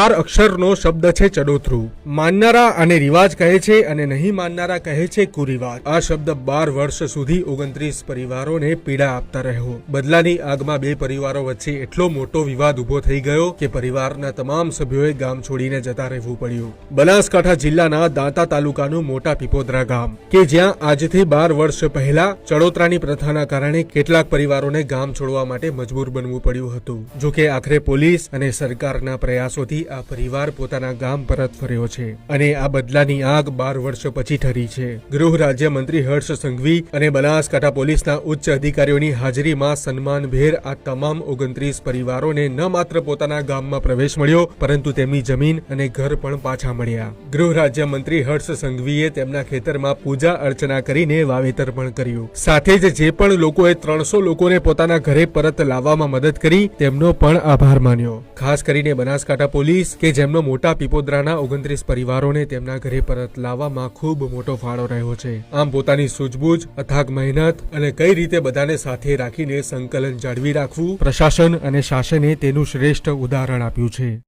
4 અક્ષરનો શબ્દ છે ચડોતરું। માનનારા આને રિવાજ કહે છે અને નહીં માનનારા કહે છે કુરિવાજ। આ શબ્દ 12 વર્ષ સુધી 29 પરિવારોને પીડા આપતા રહ્યો। બદલાની આગમાં 2 પરિવારો વચ્ચે એટલો મોટો વિવાદ ઉભો થઈ ગયો કે પરિવારના તમામ સભ્યોએ ગામ છોડીને જતા રહેવું પડ્યું। બનાસકાંઠા જિલ્લાના દાંતા તાલુકાનું મોટા પીપોદરા ગામ કે જ્યાં આજથી 12 વર્ષ પહેલા ચડોતરાની પ્રથાના કારણે કેટલાક પરિવારોને ગામ છોડવા માટે મજબૂર બનવું પડ્યું હતું। જો કે આખરે પોલીસ અને સરકારના પ્રયાસોથી આ પરિવાર પોતાના ગામ પરત ફર્યો છે અને આ બદલાની આગ 12 વર્ષ પછી ઠરી છે। ગૃહ રાજ્યમંત્રી હર્ષ સંઘવી અને બનાસકાંઠા પોલીસના ઉચ્ચ અધિકારીઓની હાજરીમાં સન્માનભેર આ તમામ 29 પરિવારોને ન માત્ર પોતાના ગામમાં પ્રવેશ મળ્યો પરંતુ તેમની જમીન અને ઘર પણ પાછા મળ્યા। ગૃહ રાજ્યમંત્રી હર્ષ સંઘવીએ તેમના ખેતરમાં પૂજા અર્ચના કરીને વાવેતર પણ કર્યું। સાથે જ જે પણ લોકોએ 300 લોકોને પોતાના ઘરે પરત લાવવામાં મદદ કરી તેમનો પણ આભાર માન્યો। ખાસ કરીને બનાસકાંઠા પોલીસ કે જેમનો મોટા પીપોદરાના 29 પરિવારોને તેમના ઘરે પરત લાવવામાં ખૂબ મોટો ફાળો રહ્યો છે। આમ પોતાની સૂઝબૂઝ, અથાગ મહેનત અને કઈ રીતે બધાને સાથે રાખીને સંકલન જાળવી રાખવું પ્રશાસન અને શાસને તેનું શ્રેષ્ઠ ઉદાહરણ આપ્યું છે।